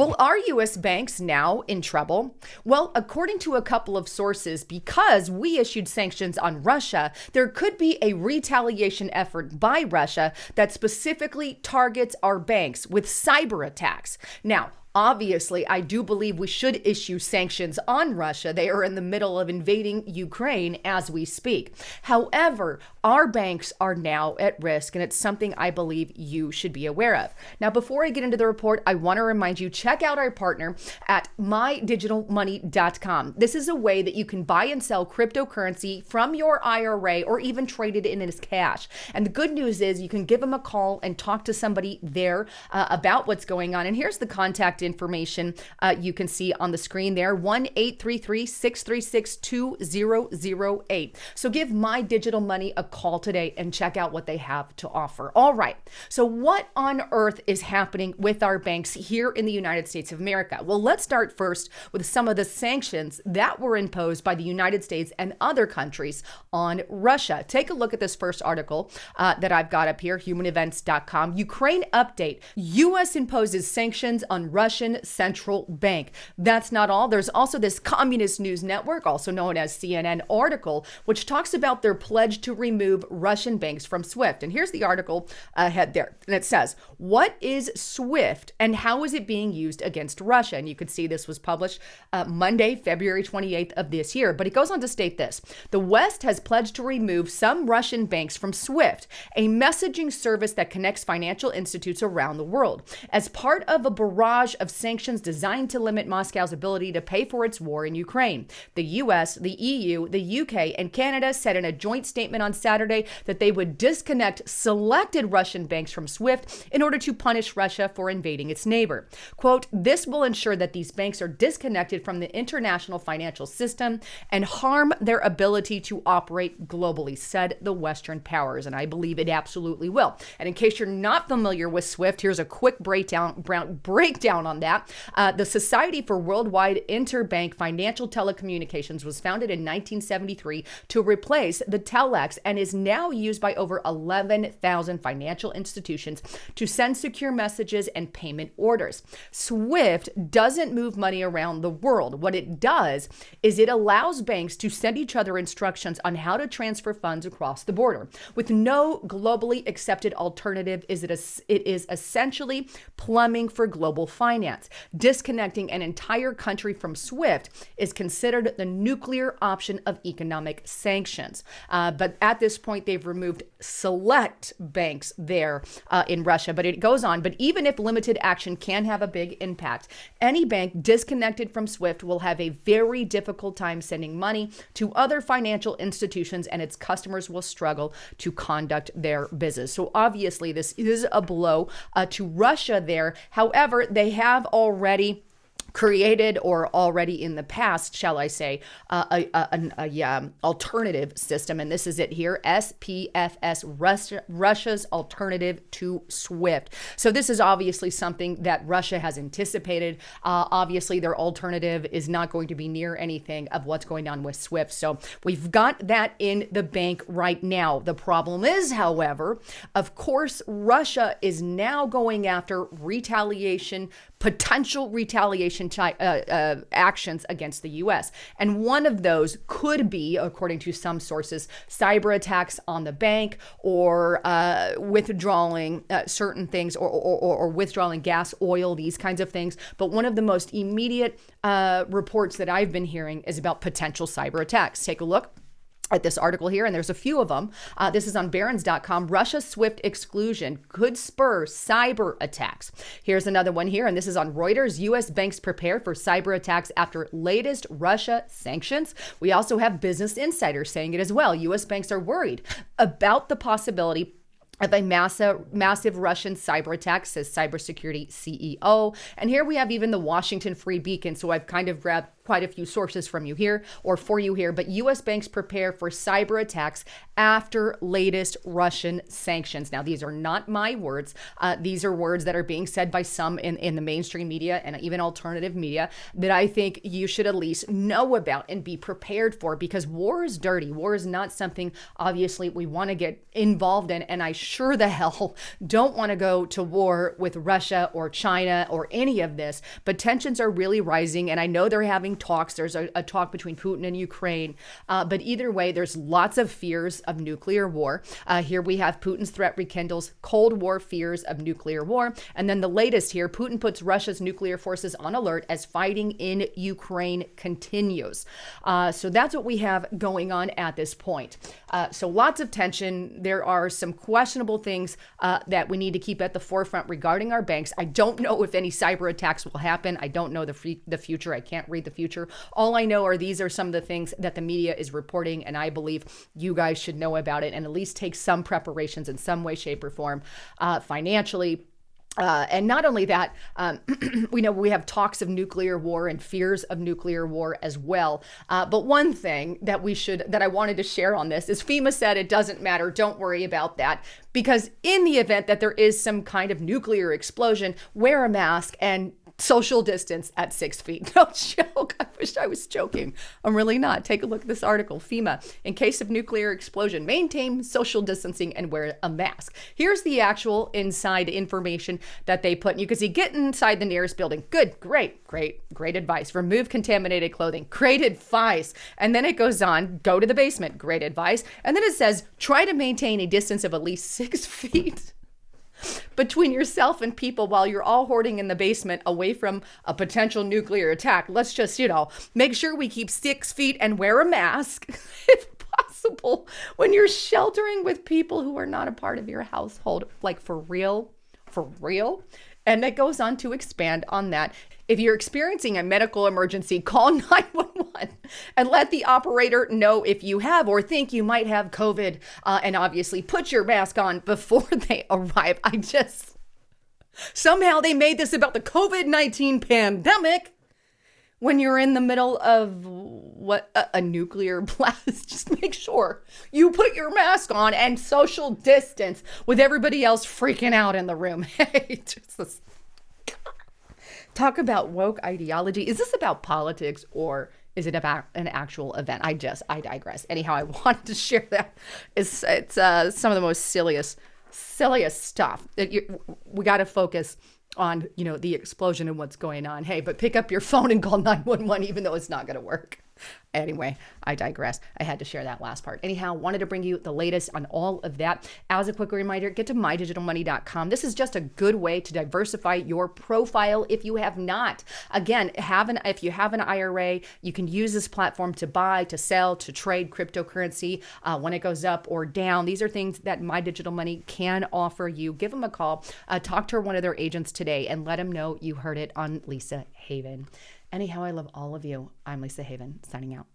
Well, are U.S. banks now in trouble? Well, according to a couple of sources, because we issued sanctions on Russia, there could be a retaliation effort by Russia that specifically targets our banks with cyber attacks. Now, obviously, I do believe we should issue sanctions on Russia. They are in the middle of invading Ukraine as we speak. However, our banks are now at risk, and it's something I believe you should be aware of. Now, before I get into the report, I want to remind you, check out our partner at mydigitalmoney.com. This is a way that you can buy and sell cryptocurrency from your IRA or even trade it in as cash. And the good news is you can give them a call and talk to somebody there about what's going on. And here's the contact information you can see on the screen there, 1-833-636-2008. So give My Digital Money a call today and check out what they have to offer. All right. So what on earth is happening with our banks here in the United States of America? Well, let's start first with some of the sanctions that were imposed by the United States and other countries on Russia. Take a look at this first article that I've got up here, humanevents.com. Ukraine update. U.S. imposes sanctions on Russian central bank. That's not all. There's also this communist news network, also known as CNN, article, which talks about their pledge to remove Russian banks from SWIFT. And here's the article ahead there. And it says, what is SWIFT and how is it being used against Russia? And you can see this was published Monday, February 28th of this year. But it goes on to state this. The West has pledged to remove some Russian banks from SWIFT, a messaging service that connects financial institutes around the world, as part of a barrage of sanctions designed to limit Moscow's ability to pay for its war in Ukraine. The U.S., the EU, the U.K., and Canada said in a joint statement on Saturday that they would disconnect selected Russian banks from SWIFT in order to punish Russia for invading its neighbor. Quote, this will ensure that these banks are disconnected from the international financial system and harm their ability to operate globally, said the Western powers. And I believe it absolutely will. And in case you're not familiar with SWIFT, here's a quick breakdown on that. The Society for Worldwide Interbank Financial Telecommunications was founded in 1973 to replace the telex and is now used by over 11,000 financial institutions to send secure messages and payment orders. SWIFT doesn't move money around the world. What it does is it allows banks to send each other instructions on how to transfer funds across the border. With no globally accepted alternative, it is essentially plumbing for global finance. Disconnecting an entire country from SWIFT is considered the nuclear option of economic sanctions. But at this point, they've removed select banks there in Russia. But it goes on. But even if limited action can have a big impact, any bank disconnected from SWIFT will have a very difficult time sending money to other financial institutions, and its customers will struggle to conduct their business. So obviously, this is a blow to Russia there. However, they have already created, or already in the past, shall I say, an alternative system. And this is it here, SPFS, Russia's alternative to SWIFT. So this is obviously something that Russia has anticipated. Obviously, their alternative is not going to be near anything of what's going on with SWIFT. So we've got that in the bank right now. The problem is, however, of course, Russia is now going after potential retaliation actions against the U.S. And one of those could be, according to some sources, cyber attacks on the bank, or withdrawing certain things, or withdrawing gas, oil, these kinds of things. But one of the most immediate reports that I've been hearing is about potential cyber attacks. Take a look at this article here, and there's a few of them. This is on Barron's.com. Russia's SWIFT exclusion could spur cyber attacks. Here's another one here, and this is on Reuters. U.S. banks prepare for cyber attacks after latest Russia sanctions. We also have Business Insider saying it as well. U.S. banks are worried about the possibility of a massive Russian cyber attack, says cybersecurity CEO. And here we have even the Washington Free Beacon. So I've kind of grabbed quite a few sources from you here, or for you here, but U.S. banks prepare for cyber attacks after latest Russian sanctions. Now, these are not my words. These are words that are being said by some in the mainstream media and even alternative media that I think you should at least know about and be prepared for, because war is dirty. War is not something, obviously, we want to get involved in. And I sure the hell don't want to go to war with Russia or China or any of this, but tensions are really rising. And I know they're having talks. There's a talk between Putin and Ukraine. But either way, there's lots of fears of nuclear war. Here we have Putin's threat rekindles Cold War fears of nuclear war. And then the latest here, Putin puts Russia's nuclear forces on alert as fighting in Ukraine continues. So that's what we have going on at this point. So lots of tension. There are some questionable things that we need to keep at the forefront regarding our banks. I don't know if any cyber attacks will happen. I don't know the future. I can't read the future. All I know are these are some of the things that the media is reporting, and I believe you guys should know about it and at least take some preparations in some way, shape, or form financially. And not only that, we know we have talks of nuclear war and fears of nuclear war as well. But one thing that I wanted to share on this is FEMA said it doesn't matter. Don't worry about that. Because in the event that there is some kind of nuclear explosion, wear a mask and social distance at 6 feet. No joke. I wish I was joking. I'm really not. Take a look at this article. FEMA, in case of nuclear explosion, maintain social distancing and wear a mask. Here's the actual inside information that they put. And you can see, get inside the nearest building. Good, great advice. Remove contaminated clothing. Great advice. And then it goes on, go to the basement. Great advice. And then it says, try to maintain a distance of at least 6 feet between yourself and people while you're all hoarding in the basement away from a potential nuclear attack. Let's just, make sure we keep 6 feet and wear a mask if possible when you're sheltering with people who are not a part of your household. Like for real. And it goes on to expand on that. If you're experiencing a medical emergency, call 911 and let the operator know if you have or think you might have COVID. And obviously put your mask on before they arrive. Somehow they made this about the COVID-19 pandemic when you're in the middle of a nuclear blast. Just make sure you put your mask on and social distance with everybody else freaking out in the room. Hey, Jesus. Talk about woke ideology. Is this about politics or is it about an actual event? I digress. Anyhow, I wanted to share that. It's some of the most silliest stuff. We got to focus on, the explosion and what's going on. Hey, but pick up your phone and call 911 even though it's not going to work. Anyway, I digress. I had to share that last part. Anyhow, wanted to bring you the latest on all of that. As a quick reminder, get to mydigitalmoney.com. This is just a good way to diversify your profile if you have not. Again, if you have an IRA, you can use this platform to buy, to sell, to trade cryptocurrency when it goes up or down. These are things that My Digital Money can offer you. Give them a call. Talk to one of their agents today and let them know you heard it on Lisa Haven. Anyhow, I love all of you. I'm Lisa Haven, signing out.